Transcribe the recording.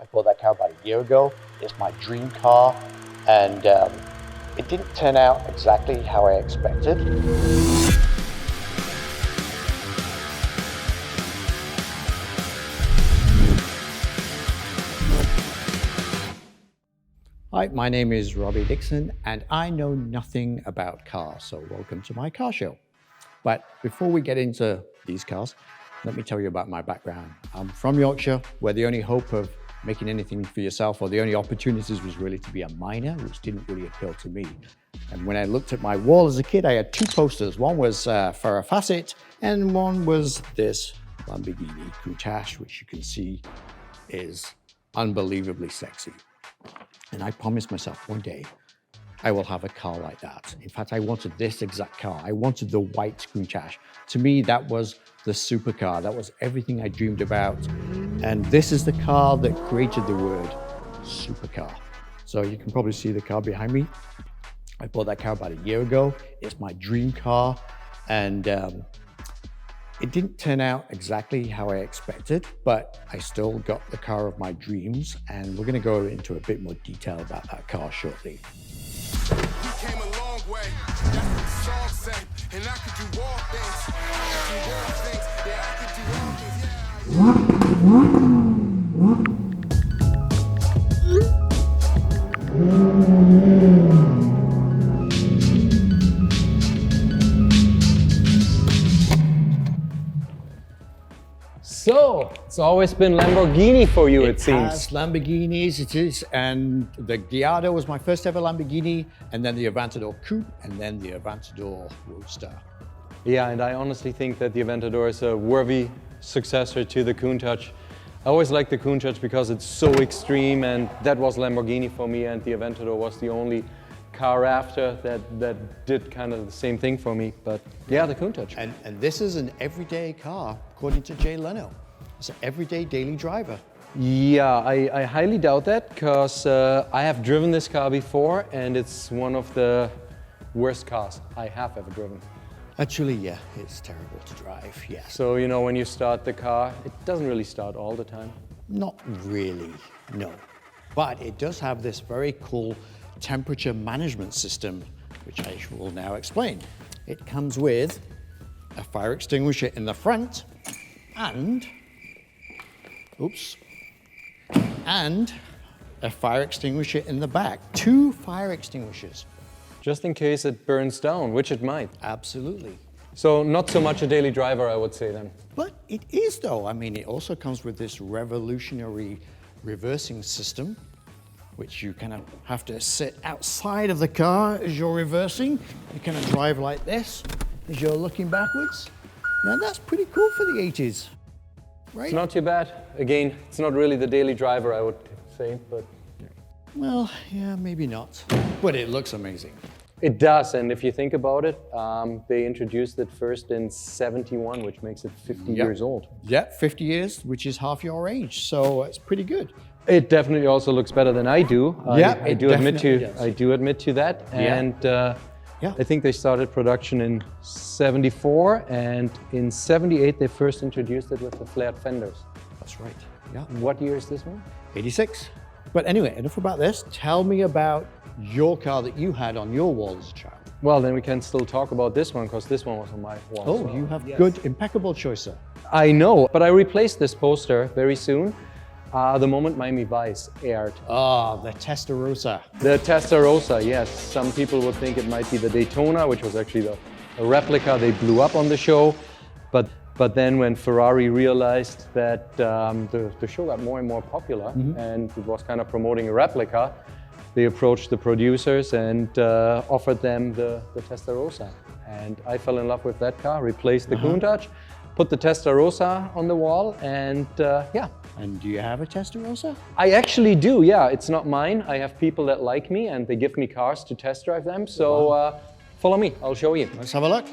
I bought that car about a year ago. It's my dream car, and it didn't turn out exactly how I expected. Hi, my name is Robbie Dickson, and I know nothing about cars, so welcome to my car show. But before we get into these cars, let me tell you about my background. I'm from Yorkshire, where the only hope of making anything for yourself, or the only opportunities, was really to be a miner, which didn't really appeal to me. And when I looked at my wall as a kid, I had two posters. One was Farrah Fawcett, and one was this Lamborghini Countach, which you can see is unbelievably sexy. And I promised myself one day, I will have a car like that. In fact, I wanted this exact car. I wanted the white Countach. To me, that was the supercar. That was everything I dreamed about. And this is the car that created the word supercar. So you can probably see the car behind me. I bought that car about a year ago. It's my dream car. And it didn't turn out exactly how I expected, but I still got the car of my dreams. And we're gonna go into a bit more detail about that car shortly. We came a long way, that's what the song say. And I could do all things, yeah, I could do all things, So, it's always been Lamborghini for you, it seems. It has Lamborghinis, it is, and the Gallardo was my first ever Lamborghini, and then the Aventador Coupe, and then the Aventador Roadster. Yeah, and I honestly think that the Aventador is a worthy successor to the Countach. I always liked the Countach because it's so extreme, and that was Lamborghini for me, and the Aventador was the only car after that did kind of the same thing for me. But yeah, the Countach. And this is an everyday car, according to Jay Leno. It's an everyday daily driver. Yeah, I highly doubt that, because I have driven this car before, and it's one of the worst cars I have ever driven. Actually, yeah, it's terrible to drive, yes. So, you know, when you start the car, it doesn't really start all the time. Not really, no. But it does have this very cool temperature management system, which I will now explain. It comes with a fire extinguisher in the front and a fire extinguisher in the back. Two fire extinguishers. Just in case it burns down, which it might. Absolutely. So not so much a daily driver, I would say then. But it is though. I mean, it also comes with this revolutionary reversing system, which you kind of have to sit outside of the car as you're reversing. You kind of drive like this as you're looking backwards. Now that's pretty cool for the 80s, right? It's not too bad. Again, it's not really the daily driver, I would say, but... Well, yeah, maybe not. But it looks amazing. It does, and if you think about it, they introduced it first in '71, which makes it 50 years old. Yeah, 50 years, which is half your age, so it's pretty good. It definitely also looks better than I do. Yeah, I do admit to that. Yeah. And I think they started production in '74, and in '78 they first introduced it with the flared fenders. That's right. Yeah. What year is this one? 86. But anyway, enough about this. Tell me about your car that you had on your wall as a child. Well, then we can still talk about this one, because this one was on my wall. Oh, so, you have good, impeccable choice, sir. I know, but I replaced this poster very soon. The moment Miami Vice aired. Ah, the Testarossa. The Testarossa, yes. Some people would think it might be the Daytona, which was actually a replica they blew up on the show. But then when Ferrari realized that the show got more and more popular, and it was kind of promoting a replica, they approached the producers and offered them the Testarossa. And I fell in love with that car, replaced the Countach, put the Testarossa on the wall, and yeah. And do you have a Testarossa? I actually do, yeah. It's not mine. I have people that like me, and they give me cars to test drive them. So follow me, I'll show you. Let's have a look.